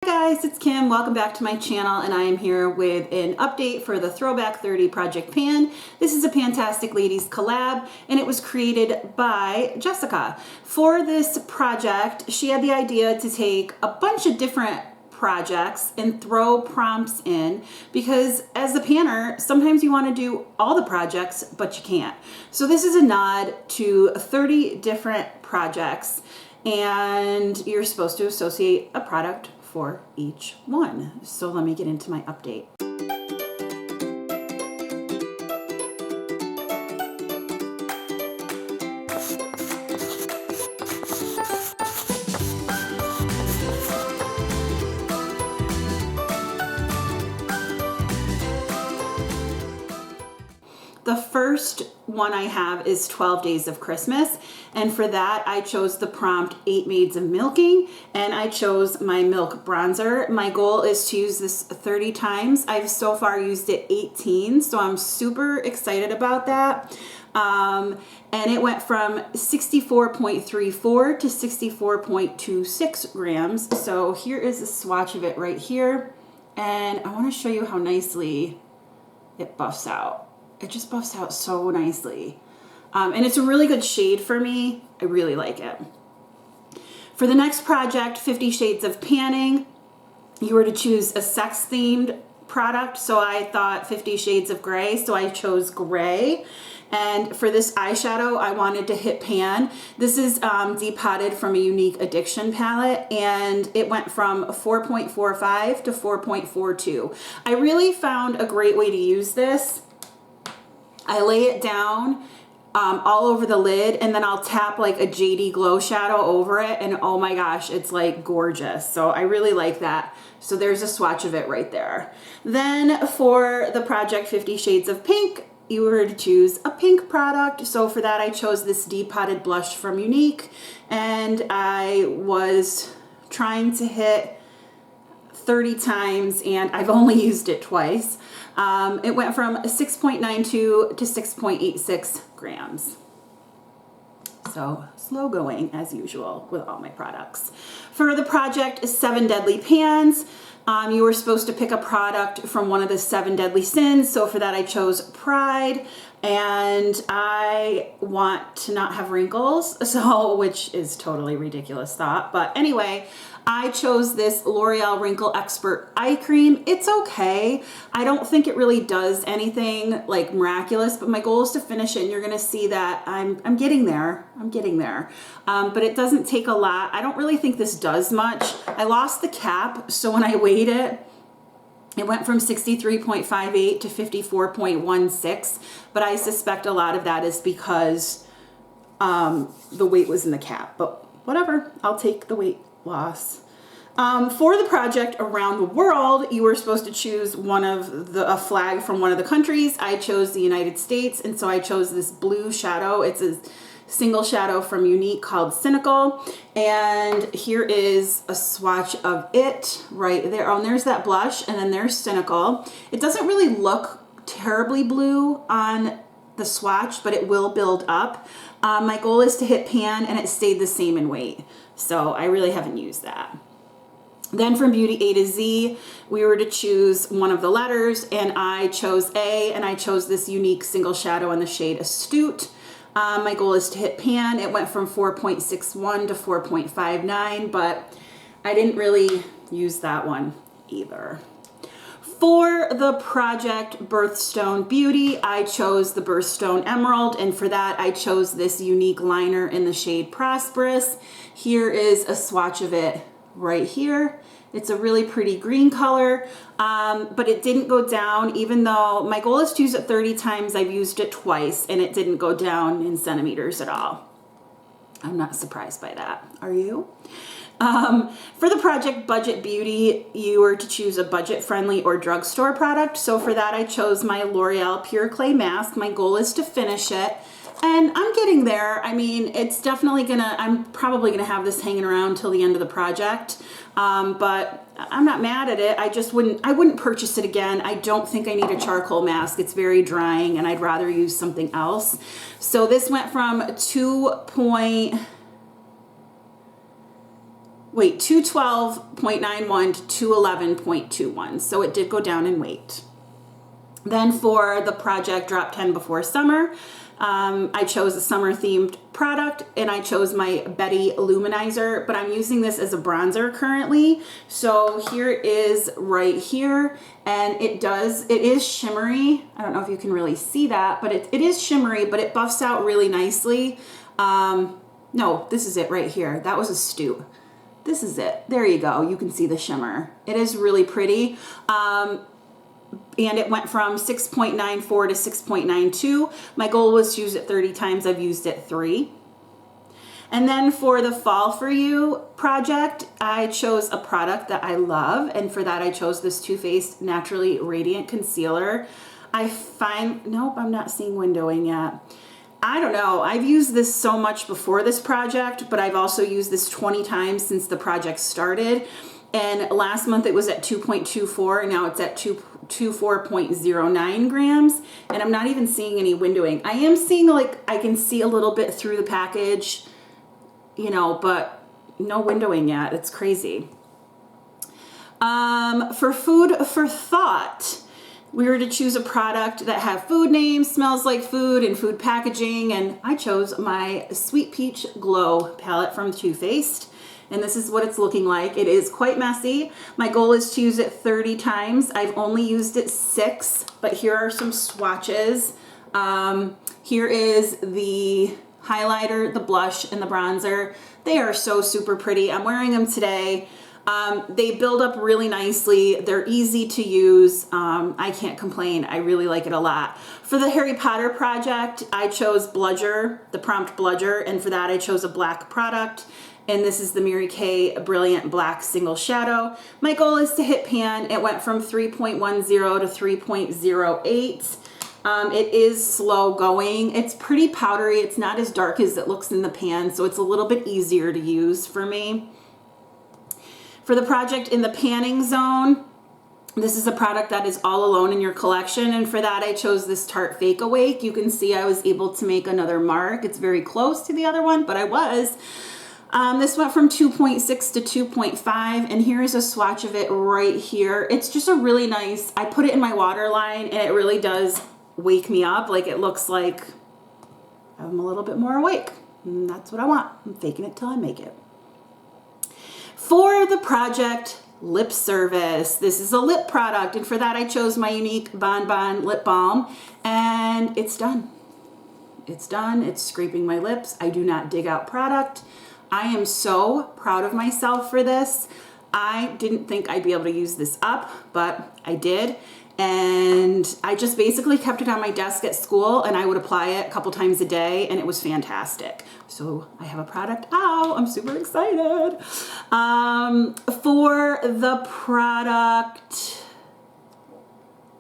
Hi guys, it's Kim. Welcome back to my channel, and I am here with an update for the Throwback 30 Project Pan. This is a Pantastic Ladies collab, and it was created by Jessica. For this project, she had the idea to take a bunch of different projects and throw prompts in, because as the panner, sometimes you want to do all the projects, but you can't. So this is a nod to 30 different projects, and you're supposed to associate a product for each one. So let me get into my update. The first one I have is 12 Days of Christmas, and for that I chose the prompt 8 Maids of Milking, and I chose my milk bronzer. My goal is to use this 30 times. I've so far used it 18, so I'm super excited about that. And it went from 64.34 to 64.26 grams. So here is a swatch of it right here, and I want to show you how nicely it buffs out. It just buffs out so nicely. And it's a really good shade for me. I really like it. For the next project, 50 Shades of Panning, you were to choose a sex-themed product. So I thought 50 Shades of Gray, so I chose gray. And for this eyeshadow, I wanted to hit pan. This is depotted from a Unique Addiction palette, and it went from 4.45 to 4.42. I really found a great way to use this. I lay it down all over the lid, and then I'll tap like a JD Glow shadow over it, and oh my gosh, it's like gorgeous. So I really like that. So there's a swatch of it right there. Then for the project 50 Shades of Pink, you were to choose a pink product. So for that, I chose this depotted blush from Unique, and I was trying to hit 30 times, and I've only used it twice. It went from 6.92 to 6.86 grams. So slow going as usual with all my products. For the project 7 Deadly Pans, you were supposed to pick a product from one of the 7 deadly sins. So for that, I chose Pride, and I want to not have wrinkles, so which is totally ridiculous thought. But anyway, I chose this L'Oreal Wrinkle Expert Eye Cream. It's okay. I don't think it really does anything like miraculous, but my goal is to finish it, and you're gonna see that I'm getting there. I'm getting there. But it doesn't take a lot. I don't really think this does much. I lost the cap, so when I weighed it, it went from 63.58 to 54.16, but I suspect a lot of that is because the weight was in the cap, but whatever, I'll take the weight loss. For the project Around the World, you were supposed to choose a flag from one of the countries. I chose the United States, and so I chose this blue shadow. It's a single shadow from Unique called Cynical, and here is a swatch of it right there. Oh, and there's that blush, and then there's Cynical. It doesn't really look terribly blue on the swatch, but it will build up. My goal is to hit pan, and it stayed the same in weight, so I really haven't used that. Then from Beauty A to Z, we were to choose one of the letters, and I chose A, and I chose this Unique single shadow in the shade Astute. My goal is to hit pan. It went from 4.61 to 4.59, but I didn't really use that one either. For the project Birthstone Beauty, I chose the Birthstone Emerald, and for that I chose this Unique liner in the shade Prosperous. Here is a swatch of it right here. It's a really pretty green color, but it didn't go down, even though my goal is to use it 30 times. I've used it twice, and it didn't go down in centimeters at all. I'm not surprised by that. Are you? For the project Budget Beauty, you were to choose a budget-friendly or drugstore product. So for that, I chose my L'Oreal Pure Clay Mask. My goal is to finish it, and I'm getting there. I mean, it's definitely I'm probably gonna have this hanging around till the end of the project, but I'm not mad at it. I wouldn't purchase it again. I don't think I need a charcoal mask. It's very drying, and I'd rather use something else. So this went from wait, 212.91 to 211.21. So it did go down in weight. Then for the project Drop 10 Before Summer, I chose a summer themed product and I chose my Betty Luminizer, but I'm using this as a bronzer currently. So here it is right here, and it is shimmery. I don't know if you can really see that, but it is shimmery, but it buffs out really nicely. No, this is it right here. That was a stoop. This is it. There you go. You can see the shimmer. It is really pretty. And it went from 6.94 to 6.92. My goal was to use it 30 times. I've used it 3. And then for the Fall For You project, I chose a product that I love. And for that, I chose this Too Faced Naturally Radiant Concealer. Nope, I'm not seeing windowing yet. I don't know. I've used this so much before this project, but I've also used this 20 times since the project started. And last month it was at 2.24, and now it's at 24.09 grams. And I'm not even seeing any windowing. I am seeing, like, I can see a little bit through the package, you know, but no windowing yet. It's crazy. For food for thought, we were to choose a product that had food names, smells like food, and food packaging. And I chose my Sweet Peach Glow palette from Too Faced. And this is what it's looking like. It is quite messy. My goal is to use it 30 times. I've only used it 6, but here are some swatches. Here is the highlighter, the blush, and the bronzer. They are so super pretty. I'm wearing them today. They build up really nicely. They're easy to use. I can't complain. I really like it a lot. For the Harry Potter project, I chose Bludger, the prompt Bludger, and for that I chose a black product. And this is the Mary Kay Brilliant Black Single Shadow. My goal is to hit pan. It went from 3.10 to 3.08. It is slow going. It's pretty powdery. It's not as dark as it looks in the pan, so it's a little bit easier to use for me. For the project in the panning zone, this is a product that is all alone in your collection, and for that I chose this Tarte Fake Awake. You can see I was able to make another mark. It's very close to the other one, but I was. This went from 2.6 to 2.5, and here's a swatch of it right here. It's just a really nice, I put it in my waterline, and it really does wake me up. Like, it looks like I'm a little bit more awake, and that's what I want. I'm faking it till I make it. For the project Lip Service, this is a lip product, and for that I chose my Unique Bon Bon Lip Balm, and it's done. It's done. It's scraping my lips. I do not dig out product. I am so proud of myself for this. I didn't think I'd be able to use this up, but I did. And I just basically kept it on my desk at school, and I would apply it a couple times a day, and it was fantastic. So I have a product out. I'm super excited. For the product,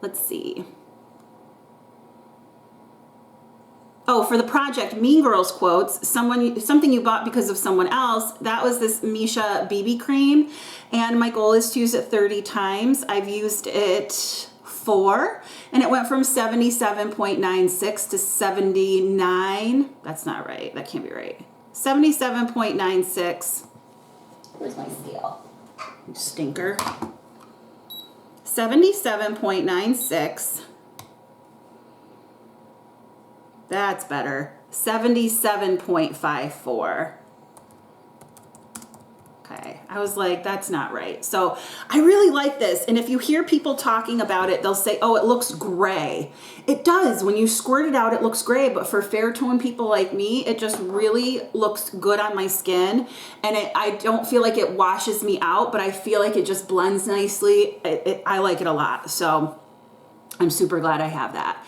let's see. Oh, for the project Mean Girls quotes, something you bought because of someone else, that was this Misha BB cream, and my goal is to use it 30 times. I've used it 4, and it went from 77.96 to 79. That's not right. That can't be right. 77.96. Where's my scale? Stinker. 77.96. That's better. 77.54. Okay, I was like, that's not right. So I really like this. And if you hear people talking about it, they'll say, oh, it looks gray. It does. When you squirt it out, it looks gray. But for fair tone people like me, it just really looks good on my skin. And I don't feel like it washes me out, but I feel like it just blends nicely. I like it a lot. So I'm super glad I have that.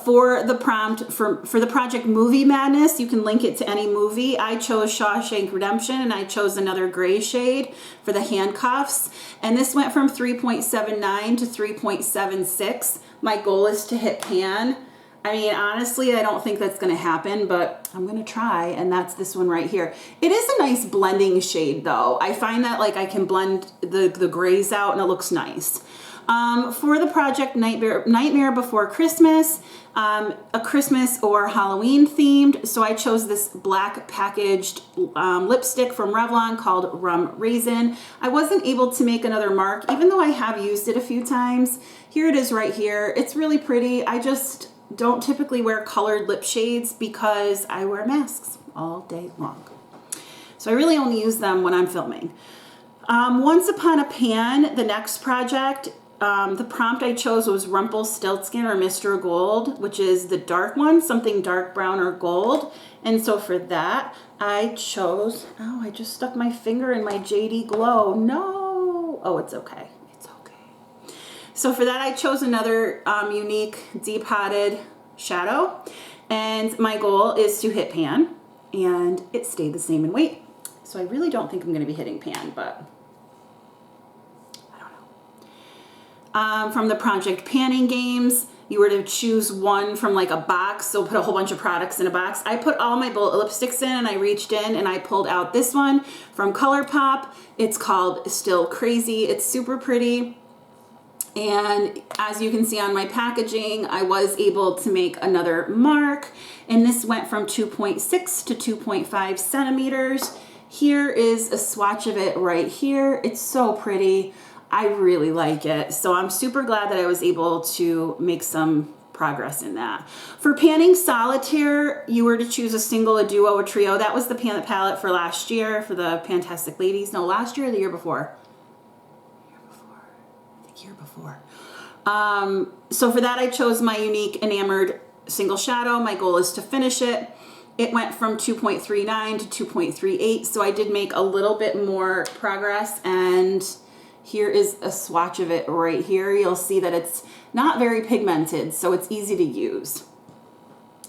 For the prompt, for the project Movie Madness, you can link it to any movie. I chose Shawshank Redemption, and I chose another gray shade for the handcuffs. And this went from 3.79 to 3.76. My goal is to hit pan. I mean, honestly, I don't think that's going to happen, but I'm going to try, and that's this one right here. It is a nice blending shade, though. I find that, like, I can blend the grays out, and it looks nice. For the project Nightmare Before Christmas, a Christmas or Halloween themed. So I chose this black packaged lipstick from Revlon called Rum Raisin. I wasn't able to make another mark, even though I have used it a few times. Here it is right here. It's really pretty. I just don't typically wear colored lip shades because I wear masks all day long. So I really only use them when I'm filming. Once Upon a Pan, the next project, the prompt I chose was Rumpelstiltskin or Mr. Gold, which is the dark one, something dark brown or gold. And so for that, I chose, oh, I just stuck my finger in my JD Glow. No. Oh, it's okay. It's okay. So for that, I chose another unique depotted shadow. And my goal is to hit pan. And it stayed the same in weight. So I really don't think I'm going to be hitting pan, but I don't know. From the Project Panning Games, you were to choose one from like a box, so put a whole bunch of products in a box. I put all my bullet lipsticks in and I reached in and I pulled out this one from ColourPop. It's called Still Crazy. It's super pretty. And as you can see on my packaging, I was able to make another mark. And this went from 2.6 to 2.5 centimeters. Here is a swatch of it right here. It's so pretty. I really like it. So I'm super glad that I was able to make some progress in that. For panning solitaire, you were to choose a single, a duo, a trio. That was the pan palette for last year for the Fantastic Ladies. No, last year or the year before? Year before. So for that, I chose my unique enamored single shadow. My goal is to finish it. It went from 2.39 to 2.38, so I did make a little bit more progress, and here is a swatch of it right here. You'll see that it's not very pigmented, so it's easy to use.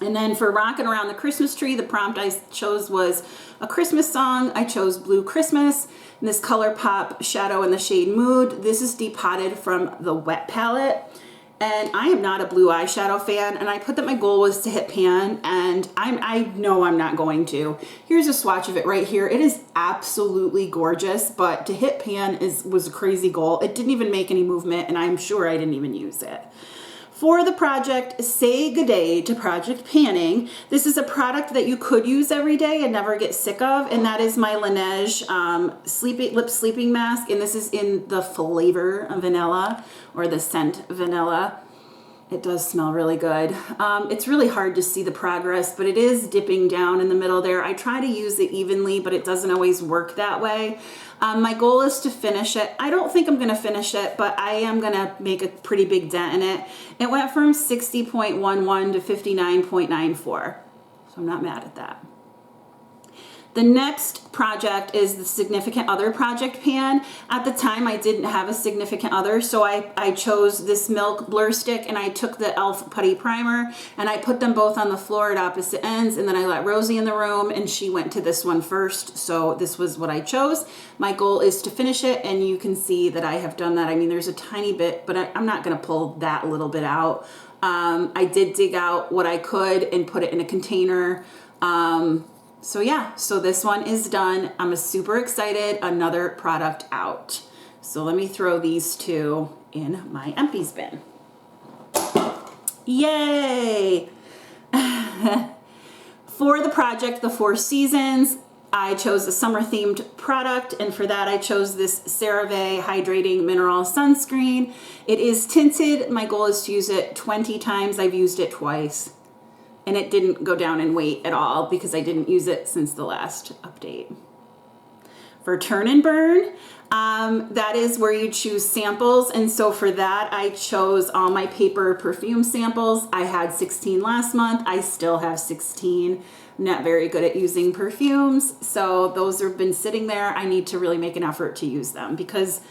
And then for Rockin' Around the Christmas Tree, the prompt I chose was a Christmas song. I chose Blue Christmas, and this ColourPop shadow in the shade Mood. This is depotted from the Wet palette. And I am not a blue eyeshadow fan, and I put that my goal was to hit pan, and I know I'm not going to. Here's a swatch of it right here. It is absolutely gorgeous, but to hit pan was a crazy goal. It didn't even make any movement, and I'm sure I didn't even use it. For the project Say Good Day to Project Panning, this is a product that you could use every day and never get sick of, and that is my Laneige lip sleeping mask, and this is in the flavor vanilla, or the scent vanilla. It does smell really good. It's really hard to see the progress, but it is dipping down in the middle there. I try to use it evenly, but it doesn't always work that way. My goal is to finish it. I don't think I'm going to finish it, but I am going to make a pretty big dent in it. It went from 60.11 to 59.94, so I'm not mad at that. The next project is the Significant Other Project Pan. At the time, I didn't have a significant other, so I chose this Milk Blur Stick, and I took the e.l.f. Putty Primer, and I put them both on the floor at opposite ends, and then I let Rosie in the room, and she went to this one first, so this was what I chose. My goal is to finish it, and you can see that I have done that. I mean, there's a tiny bit, but I'm not going to pull that little bit out. I did dig out what I could and put it in a container. So yeah, so this one is done. I'm super excited. Another product out. So let me throw these two in my empties bin. Yay! For the project, The Four Seasons, I chose a summer themed product, and for that I chose this CeraVe Hydrating Mineral Sunscreen. It is tinted. My goal is to use it 20 times. I've used it twice. And it didn't go down in weight at all because I didn't use it since the last update. For Turn and Burn, that is where you choose samples. And so for that, I chose all my paper perfume samples. I had 16 last month. I still have 16. I'm not very good at using perfumes. So those have been sitting there. I need to really make an effort to use them because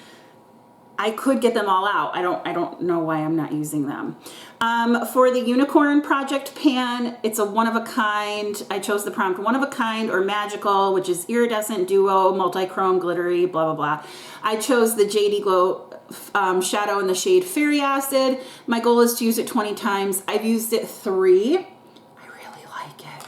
I could get them all out. I don't know why I'm not using them. For the Unicorn Project Pan, it's a one-of-a-kind. I chose the prompt one-of-a-kind or magical, which is iridescent, duo, multi-chrome, glittery, blah, blah, blah. I chose the JD Glow shadow in the shade Fairy Acid. My goal is to use it 20 times. I've used it 3. I really like it.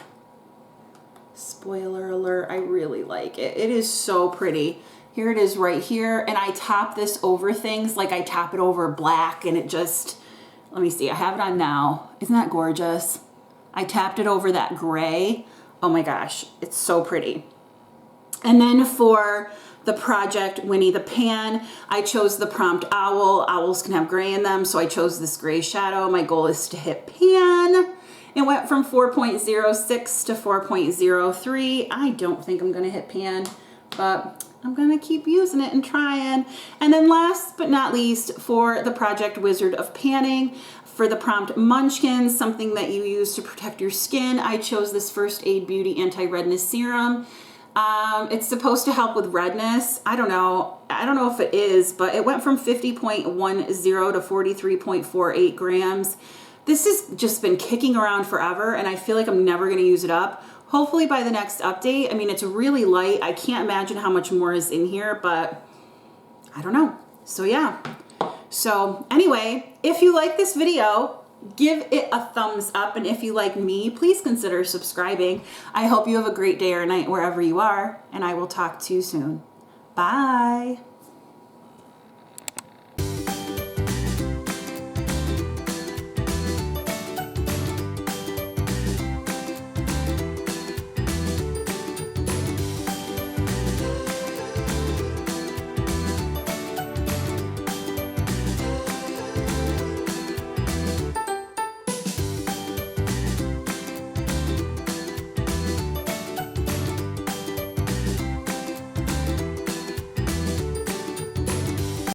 Spoiler alert, I really like it. It is so pretty. Here it is right here. And I top this over things, like I top it over black, and it just, let me see, I have it on now. Isn't that gorgeous? I tapped it over that gray. Oh my gosh, it's so pretty. And then for the project Winnie the Pan, I chose the prompt owl. Owls can have gray in them, so I chose this gray shadow. My goal is to hit pan. It went from 4.06 to 4.03. I don't think I'm gonna hit pan, but I'm gonna keep using it and trying. And then last but not least, for the project Wizard of Panning, for the prompt Munchkins, something that you use to protect your skin, I chose this First Aid Beauty Anti-Redness Serum. It's supposed to help with redness. I don't know if it is, but it went from 50.10 to 43.48 grams. This has just been kicking around forever, and I feel like I'm never gonna use it up. Hopefully by the next update. I mean, it's really light. I can't imagine how much more is in here, but I don't know. So yeah. So anyway, if you like this video, give it a thumbs up. And if you like me, please consider subscribing. I hope you have a great day or night wherever you are, and I will talk to you soon. Bye.